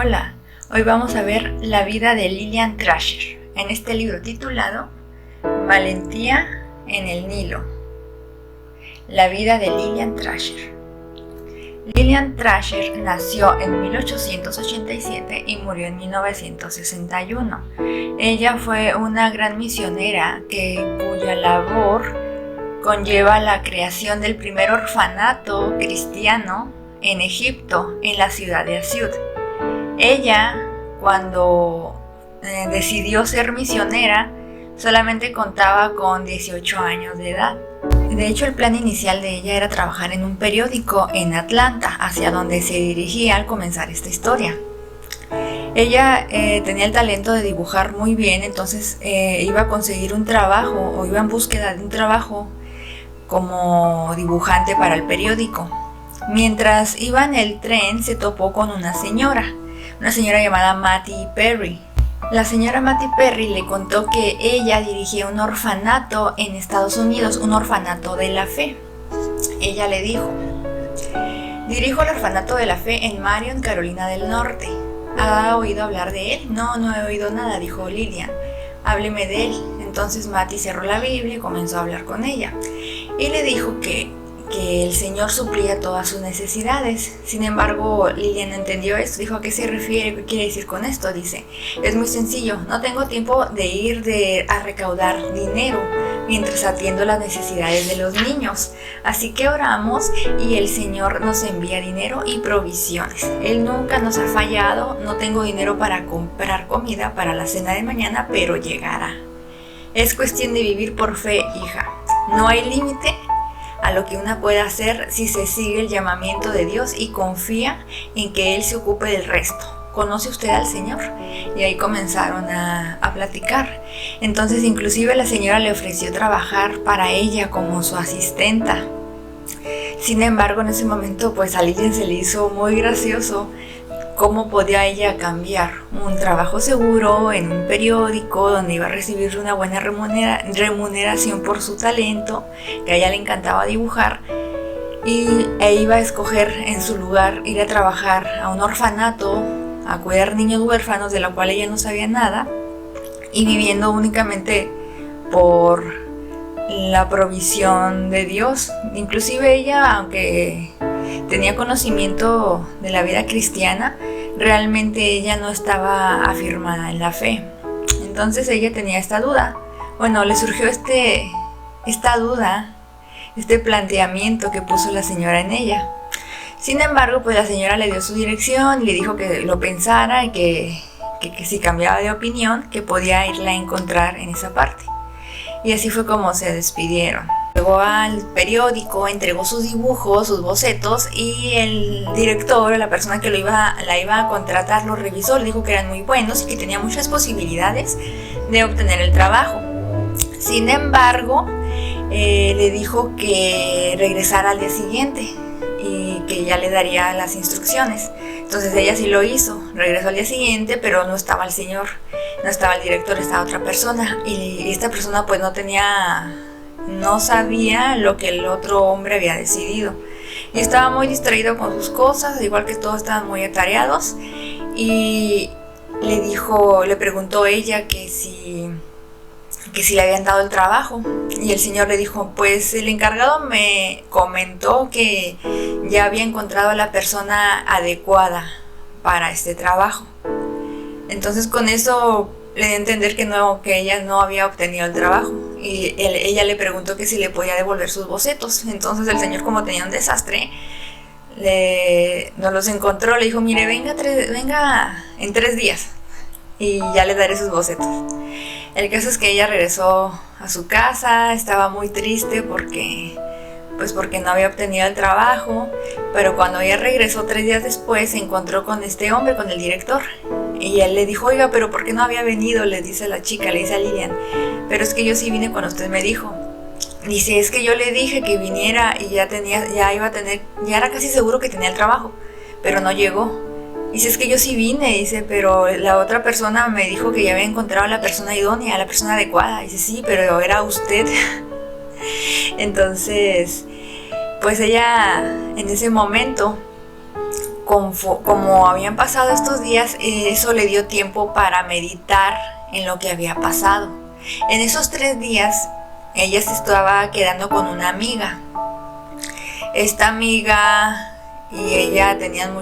Hola, hoy vamos a ver la vida de Lillian Trasher en este libro titulado Valentía en el Nilo. La vida de Lillian Trasher. Lillian Trasher nació en 1887 y murió en 1961. Ella fue una gran misionera cuya labor conlleva la creación del primer orfanato cristiano en Egipto, en la ciudad de Asiut. Ella, cuando decidió ser misionera, solamente contaba con 18 años de edad. De hecho, el plan inicial de ella era trabajar en un periódico en Atlanta, hacia donde se dirigía al comenzar esta historia. Ella tenía el talento de dibujar muy bien, entonces iba a conseguir un trabajo o iba en búsqueda de un trabajo como dibujante para el periódico. Mientras iba en el tren, se topó con una señora llamada Mattie Perry. La señora Mattie Perry le contó que ella dirigía un orfanato en Estados Unidos, un orfanato de la fe. Ella le dijo: dirijo el orfanato de la fe en Marion, Carolina del Norte. ¿Ha oído hablar de él? No he oído nada, dijo Lillian. Hábleme de él. Entonces Mattie cerró la Biblia y comenzó a hablar con ella. Y le dijo que el Señor suplía todas sus necesidades. Sin embargo, Lillian entendió esto, dijo: ¿a qué se refiere? ¿Qué quiere decir con esto? Dice: es muy sencillo, no tengo tiempo de ir a recaudar dinero mientras atiendo las necesidades de los niños. Así que oramos y el Señor nos envía dinero y provisiones. Él nunca nos ha fallado. No tengo dinero para comprar comida para la cena de mañana, pero llegará. Es cuestión de vivir por fe, hija. No hay límite a lo que una puede hacer si se sigue el llamamiento de Dios y confía en que Él se ocupe del resto. ¿Conoce usted al Señor? Y ahí comenzaron a platicar. Entonces inclusive la señora le ofreció trabajar para ella como su asistenta. Sin embargo, en ese momento pues a Lillian se le hizo muy gracioso cómo podía ella cambiar un trabajo seguro en un periódico donde iba a recibir una buena remuneración por su talento, que a ella le encantaba dibujar, e iba a escoger en su lugar ir a trabajar a un orfanato, a cuidar niños huérfanos de lo cual ella no sabía nada, y viviendo únicamente por la provisión de Dios. Inclusive ella, aunque tenía conocimiento de la vida cristiana, realmente ella no estaba afirmada en la fe. Entonces ella tenía esta duda. Bueno, le surgió esta duda, este planteamiento que puso la señora en ella. Sin embargo, pues la señora le dio su dirección y le dijo que lo pensara y que si cambiaba de opinión, que podía irla a encontrar en esa parte. Y así fue como se despidieron. Llegó al periódico, entregó sus dibujos, sus bocetos, y el director, la persona que la iba a contratar, lo revisó, le dijo que eran muy buenos y que tenía muchas posibilidades de obtener el trabajo. Sin embargo, le dijo que regresara al día siguiente y que ya le daría las instrucciones. Entonces ella sí lo hizo, regresó al día siguiente, pero no estaba el señor, no estaba el director, estaba otra persona, y esta persona pues no sabía lo que el otro hombre había decidido y estaba muy distraído con sus cosas, igual que todos estaban muy atareados. Y le preguntó ella que si le habían dado el trabajo, y el señor le dijo: pues el encargado me comentó que ya había encontrado a la persona adecuada para este trabajo. Entonces con eso le dio a entender que ella no había obtenido el trabajo, y ella le preguntó que si le podía devolver sus bocetos. Entonces el señor, como tenía un desastre, no los encontró. Le dijo: mire, venga en 3 días y ya le daré sus bocetos. El caso es que ella regresó a su casa, estaba muy triste porque no había obtenido el trabajo, pero cuando ella regresó 3 días después se encontró con este hombre, con el director, y él le dijo: oiga, pero ¿por qué no había venido? Le dice a la chica, le dice a Lillian: pero es que yo sí vine cuando usted me dijo. Dice: es que yo le dije que viniera y ya era casi seguro que tenía el trabajo, pero no llegó. Dice: es que yo sí vine, dice, pero la otra persona me dijo que ya había encontrado a la persona idónea, a la persona adecuada. Dice: sí, pero era usted. Entonces, pues ella en ese momento como habían pasado estos días, eso le dio tiempo para meditar en lo que había pasado. En esos 3 días, ella se estaba quedando con una amiga. Esta amiga y ella tenían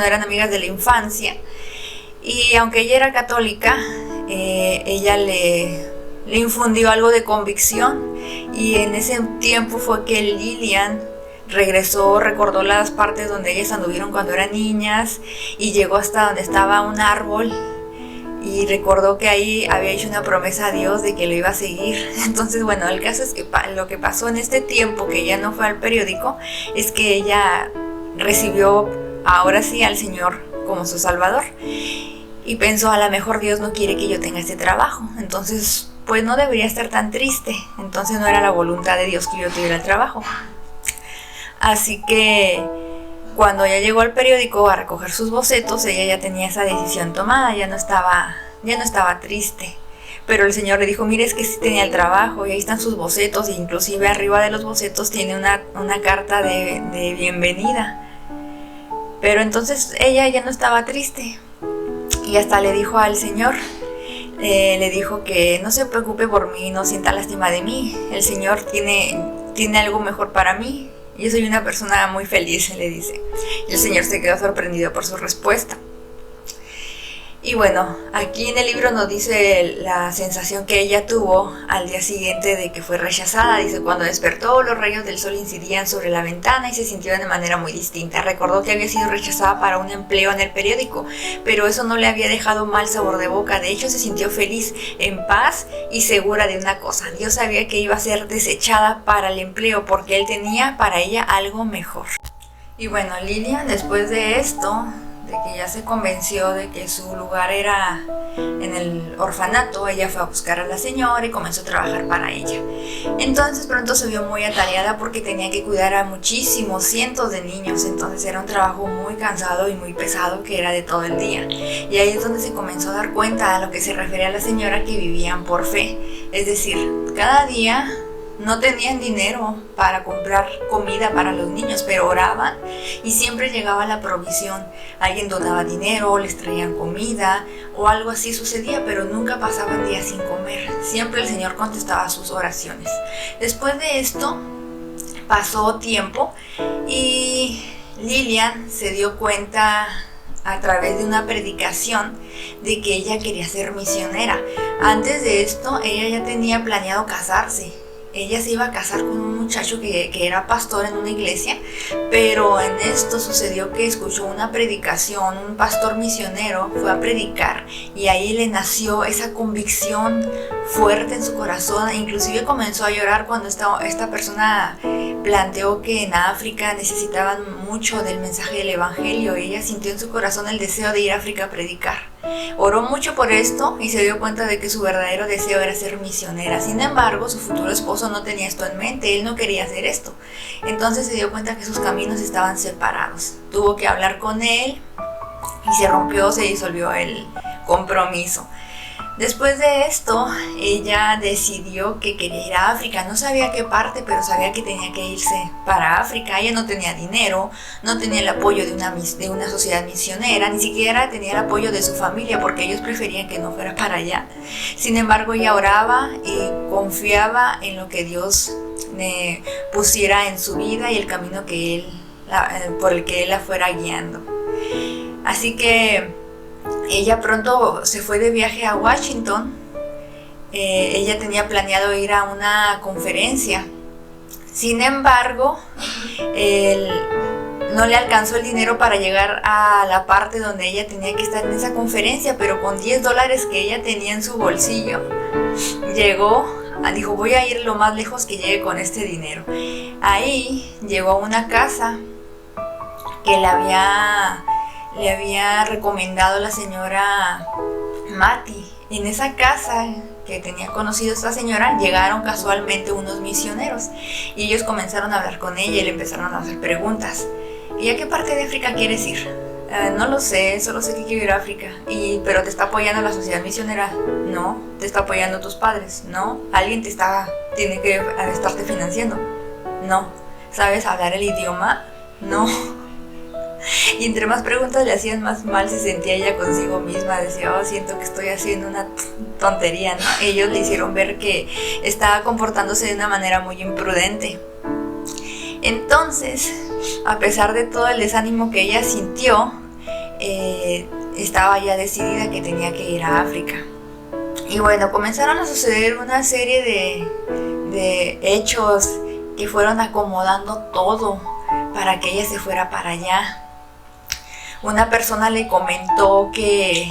eran amigas de la infancia. Y aunque ella era católica, ella le infundió algo de convicción. Y en ese tiempo fue que Lilian recordó las partes donde ellas anduvieron cuando eran niñas y llegó hasta donde estaba un árbol y recordó que ahí había hecho una promesa a Dios de que lo iba a seguir. Entonces, bueno, el caso es que lo que pasó en este tiempo que ella no fue al periódico es que ella recibió ahora sí al Señor como su Salvador y pensó, a lo mejor Dios no quiere que yo tenga este trabajo, entonces pues no debería estar tan triste, entonces no era la voluntad de Dios que yo tuviera el trabajo. Así que cuando ella llegó al periódico a recoger sus bocetos, ella ya tenía esa decisión tomada, ya no estaba triste. Pero el Señor le dijo, mire, es que sí tenía el trabajo y ahí están sus bocetos, e inclusive arriba de los bocetos tiene una carta de bienvenida. Pero entonces ella ya no estaba triste y hasta le dijo al Señor, le dijo que no se preocupe por mí, no sienta lástima de mí, el Señor tiene algo mejor para mí. Yo soy una persona muy feliz, le dice. Y el Señor se quedó sorprendido por su respuesta. Y bueno, aquí en el libro nos dice la sensación que ella tuvo al día siguiente de que fue rechazada. Dice, cuando despertó, los rayos del sol incidían sobre la ventana y se sintió de manera muy distinta. Recordó que había sido rechazada para un empleo en el periódico, pero eso no le había dejado mal sabor de boca. De hecho, se sintió feliz, en paz y segura de una cosa. Dios sabía que iba a ser desechada para el empleo porque Él tenía para ella algo mejor. Y bueno, Lilian, después de esto, de que ya se convenció de que su lugar era en el orfanato, ella fue a buscar a la señora y comenzó a trabajar para ella. Entonces pronto se vio muy atareada porque tenía que cuidar a muchísimos, cientos de niños, entonces era un trabajo muy cansado y muy pesado que era de todo el día. Y ahí es donde se comenzó a dar cuenta a lo que se refería a la señora, que vivían por fe, es decir, cada día no tenían dinero para comprar comida para los niños, pero oraban y siempre llegaba la provisión. Alguien donaba dinero, les traían comida o algo así sucedía, pero nunca pasaban días sin comer. Siempre el Señor contestaba sus oraciones. Después de esto pasó tiempo y Lilian se dio cuenta a través de una predicación de que ella quería ser misionera. Antes de esto, ella ya tenía planeado casarse. Ella se iba a casar con un muchacho que era pastor en una iglesia, pero en esto sucedió que escuchó una predicación, un pastor misionero fue a predicar y ahí le nació esa convicción fuerte en su corazón. Inclusive comenzó a llorar cuando esta persona planteó que en África necesitaban mucho del mensaje del evangelio. Ella sintió en su corazón el deseo de ir a África a predicar. Oró mucho por esto y se dio cuenta de que su verdadero deseo era ser misionera. Sin embargo, su futuro esposo no tenía esto en mente, él no quería hacer esto. Entonces se dio cuenta que sus caminos estaban separados. Tuvo que hablar con él y se disolvió el compromiso. Después de esto, ella decidió que quería ir a África. No sabía qué parte, pero sabía que tenía que irse para África. Ella no tenía dinero, no tenía el apoyo de una sociedad misionera, ni siquiera tenía el apoyo de su familia, porque ellos preferían que no fuera para allá. Sin embargo, ella oraba y confiaba en lo que Dios pusiera en su vida y el camino por el que Él la fuera guiando. Así que ella pronto se fue de viaje a Washington. Ella tenía planeado ir a una conferencia. Sin embargo, no le alcanzó el dinero para llegar a la parte donde ella tenía que estar en esa conferencia, pero con $10 que ella tenía en su bolsillo, dijo, voy a ir lo más lejos que llegue con este dinero. Ahí llegó a una casa que le había recomendado la señora Mati. En esa casa que tenía conocido esta señora, llegaron casualmente unos misioneros y ellos comenzaron a hablar con ella y le empezaron a hacer preguntas. ¿Y a qué parte de África quieres ir? No lo sé, solo sé que quiero ir a África. ¿Pero te está apoyando la sociedad misionera? No. ¿Te está apoyando tus padres? No. ¿Alguien tiene que estarte financiando? No. ¿Sabes hablar el idioma? No. Y entre más preguntas le hacían, más mal se sentía ella consigo misma. Decía, oh, siento que estoy haciendo una tontería, ¿no? Ellos le hicieron ver que estaba comportándose de una manera muy imprudente. Entonces, a pesar de todo el desánimo que ella sintió, estaba ya decidida que tenía que ir a África. Y bueno, comenzaron a suceder una serie de hechos que fueron acomodando todo para que ella se fuera para allá. Una persona le comentó que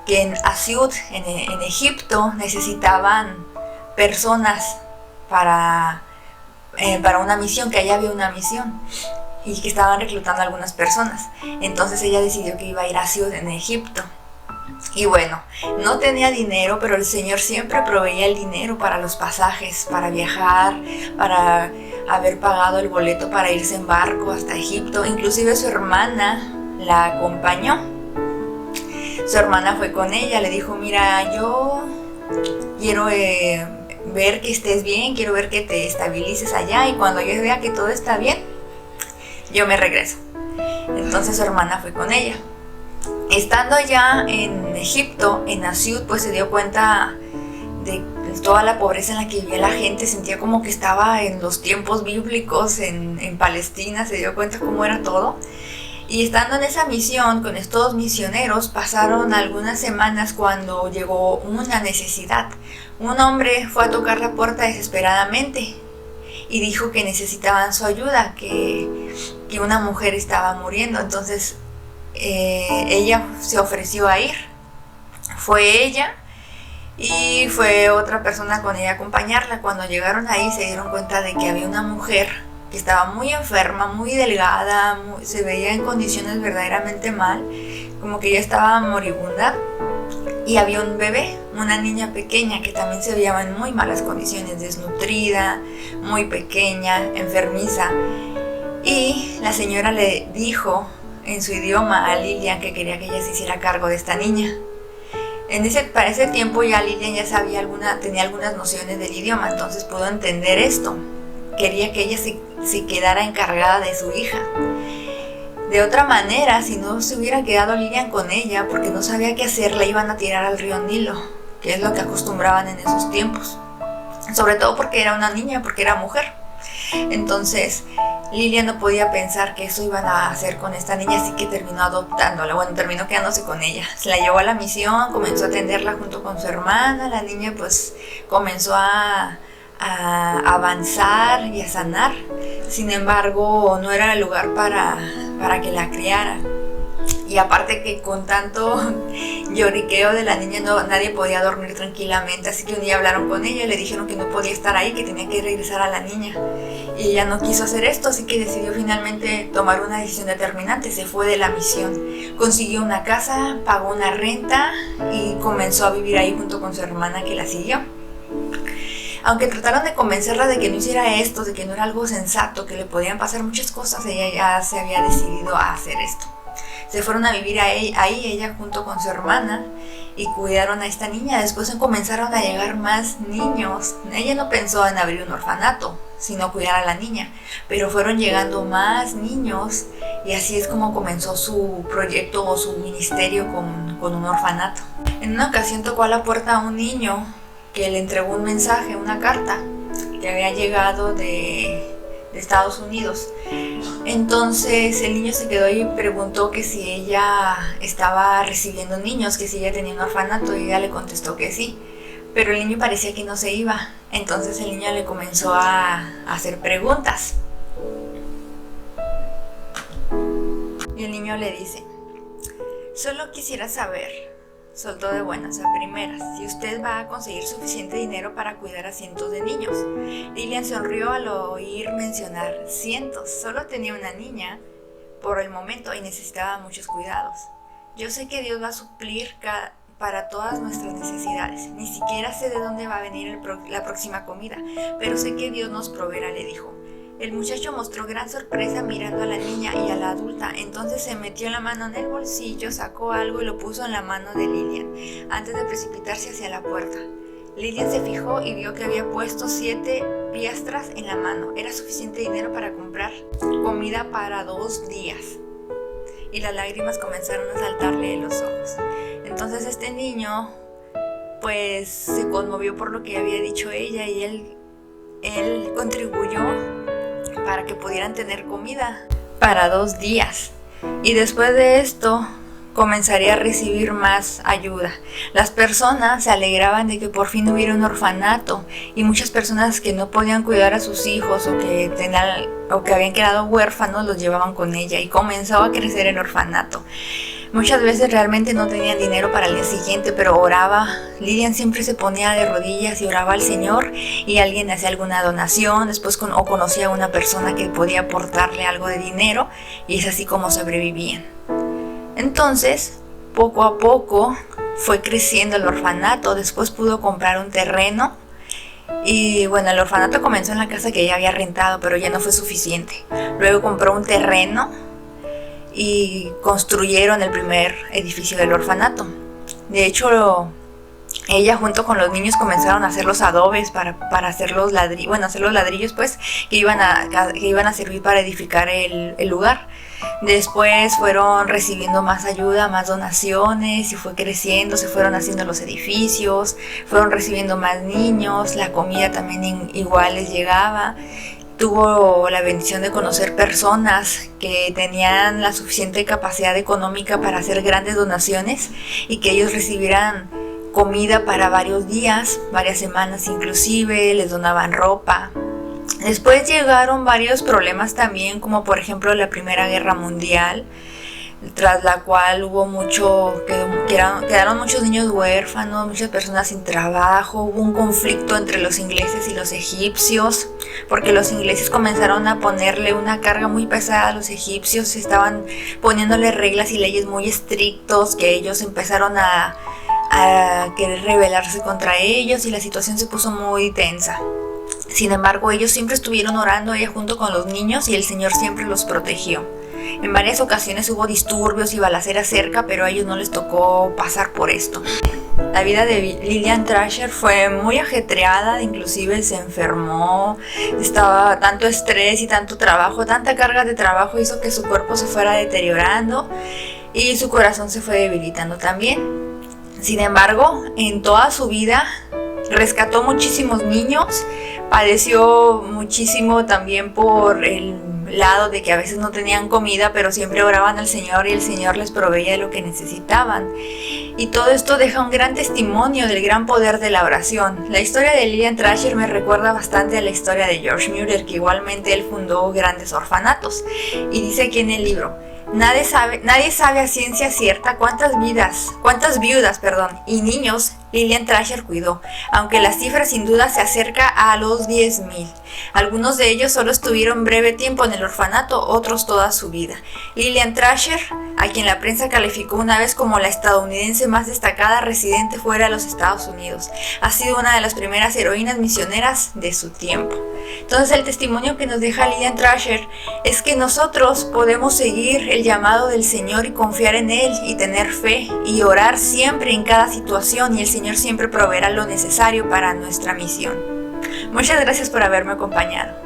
en Asiut, en Egipto, necesitaban personas para una misión, que allá había una misión y que estaban reclutando a algunas personas. Entonces ella decidió que iba a ir a Asiut en Egipto. Y bueno, no tenía dinero, pero el Señor siempre proveía el dinero para los pasajes, para viajar, para haber pagado el boleto para irse en barco hasta Egipto. Inclusive su hermana la acompañó. Su hermana fue con ella, le dijo, mira, yo quiero ver que estés bien, quiero ver que te estabilices allá, y cuando yo vea que todo está bien, yo me regreso. Entonces su hermana fue con ella. Estando allá en Egipto, en Asiut, pues se dio cuenta de toda la pobreza en la que vivía la gente. Sentía como que estaba en los tiempos bíblicos en Palestina, se dio cuenta cómo era todo. Y estando en esa misión con estos misioneros, pasaron algunas semanas cuando llegó una necesidad. Un hombre fue a tocar la puerta desesperadamente y dijo que necesitaban su ayuda, que una mujer estaba muriendo. Entonces ella se ofreció a ir. Fue ella y fue otra persona con ella a acompañarla. Cuando llegaron ahí se dieron cuenta de que había una mujer que estaba muy enferma, muy delgada, se veía en condiciones verdaderamente mal, como que ya estaba moribunda, y había un bebé, una niña pequeña que también se veía en muy malas condiciones, desnutrida, muy pequeña, enfermiza. Y la señora le dijo en su idioma a Lilian que quería que ella se hiciera cargo de esta niña. Para ese tiempo ya Lilian ya tenía algunas nociones del idioma, entonces pudo entender esto. Quería que ella se quedara encargada de su hija. De otra manera, si no se hubiera quedado Lilian con ella, porque no sabía qué hacer, la iban a tirar al río Nilo, que es lo que acostumbraban en esos tiempos. Sobre todo porque era una niña, porque era mujer. Entonces, Lilian no podía pensar que eso iban a hacer con esta niña, así que terminó adoptándola. Bueno, terminó quedándose con ella. Se la llevó a la misión, comenzó a atenderla junto con su hermana. La niña pues comenzó a avanzar y a sanar. Sin embargo, no era el lugar para que la criara. Y aparte que con tanto lloriqueo de la niña nadie podía dormir tranquilamente, así que un día hablaron con ella y le dijeron que no podía estar ahí, que tenía que regresar a la niña. Y ella no quiso hacer esto, así que decidió finalmente tomar una decisión determinante. Se fue de la misión, consiguió una casa, pagó una renta y comenzó a vivir ahí junto con su hermana que la siguió. Aunque trataron de convencerla de que no hiciera esto, de que no era algo sensato, que le podían pasar muchas cosas, ella ya se había decidido a hacer esto. Se fueron a vivir ahí ella junto con su hermana y cuidaron a esta niña. Después comenzaron a llegar más niños. Ella no pensó en abrir un orfanato, sino cuidar a la niña, pero fueron llegando más niños y así es como comenzó su proyecto o su ministerio con un orfanato. En una ocasión tocó a la puerta a un niño que le entregó un mensaje, una carta que había llegado de Estados Unidos. Entonces el niño se quedó y preguntó que si ella estaba recibiendo niños, que si ella tenía un orfanato, y ella le contestó que sí, pero el niño parecía que no se iba. Entonces el niño le comenzó a hacer preguntas y el niño le dice: solo quisiera saber, soltó de buenas a primeras, si usted va a conseguir suficiente dinero para cuidar a cientos de niños. Lilian sonrió al oír mencionar cientos. Solo tenía una niña por el momento y necesitaba muchos cuidados. Yo sé que Dios va a suplir para todas nuestras necesidades. Ni siquiera sé de dónde va a venir la próxima comida, pero sé que Dios nos proveerá, le dijo. El muchacho mostró gran sorpresa mirando a la niña y a la adulta. Entonces se metió la mano en el bolsillo, sacó algo y lo puso en la mano de Lilian, antes de precipitarse hacia la puerta. Lilian se fijó y vio que había puesto 7 piastras en la mano. Era suficiente dinero para comprar comida para 2 días. y las lágrimas comenzaron a saltarle de los ojos. Entonces este niño pues se conmovió por lo que había dicho ella y él contribuyó para que pudieran tener comida para 2 días. Y después de esto comenzaría a recibir más ayuda. Las personas se alegraban de que por fin hubiera un orfanato, y muchas personas que no podían cuidar a sus hijos o que habían quedado huérfanos los llevaban con ella, y comenzó a crecer el orfanato. Muchas veces realmente no tenían dinero para el día siguiente, pero oraba. Lilian siempre se ponía de rodillas y oraba al Señor, y alguien hacía alguna donación, después conocía a una persona que podía aportarle algo de dinero, y es así como sobrevivían. Entonces, poco a poco fue creciendo el orfanato. Después pudo comprar un terreno, y bueno, el orfanato comenzó en la casa que ella había rentado, pero ya no fue suficiente. Luego compró un terreno y construyeron el primer edificio del orfanato. De hecho, ella junto con los niños comenzaron a hacer los adobes para hacer los ladrillos pues, que iban a servir para edificar el lugar. Después fueron recibiendo más ayuda, más donaciones, y fue creciendo, se fueron haciendo los edificios, fueron recibiendo más niños, la comida también igual les llegaba. Tuvo la bendición de conocer personas que tenían la suficiente capacidad económica para hacer grandes donaciones, y que ellos recibieran comida para varios días, varias semanas inclusive, les donaban ropa. Después llegaron varios problemas también, como por ejemplo la Primera Guerra Mundial, tras la cual quedaron muchos niños huérfanos, muchas personas sin trabajo. Hubo un conflicto entre los ingleses y los egipcios, porque los ingleses comenzaron a ponerle una carga muy pesada a los egipcios, estaban poniéndole reglas y leyes muy estrictos, que ellos empezaron a querer rebelarse contra ellos, y la situación se puso muy tensa. Sin embargo, ellos siempre estuvieron orando, ella junto con los niños, y el Señor siempre los protegió. En varias ocasiones hubo disturbios y balaceras cerca, pero a ellos no les tocó pasar por esto. La vida de Lilian Trasher fue muy ajetreada, inclusive se enfermó, estaba tanto estrés y tanto trabajo, tanta carga de trabajo hizo que su cuerpo se fuera deteriorando y su corazón se fue debilitando también. Sin embargo, en toda su vida rescató muchísimos niños, padeció muchísimo también por el lado de que a veces no tenían comida, pero siempre oraban al Señor y el Señor les proveía lo que necesitaban. Y todo esto deja un gran testimonio del gran poder de la oración. La historia de Lilian Trasher me recuerda bastante a la historia de George Mueller, que igualmente él fundó grandes orfanatos. Y dice aquí en el libro: nadie sabe a ciencia cierta cuántas viudas y niños Lilian Trasher cuidó, aunque la cifra sin duda se acerca a los 10,000. Algunos de ellos solo estuvieron breve tiempo en el orfanato, otros toda su vida. Lilian Trasher, a quien la prensa calificó una vez como la estadounidense más destacada residente fuera de los Estados Unidos, ha sido una de las primeras heroínas misioneras de su tiempo. Entonces el testimonio que nos deja Lilian Trasher es que nosotros podemos seguir el llamado del Señor y confiar en Él y tener fe y orar siempre en cada situación, y el Señor siempre proveerá lo necesario para nuestra misión. Muchas gracias por haberme acompañado.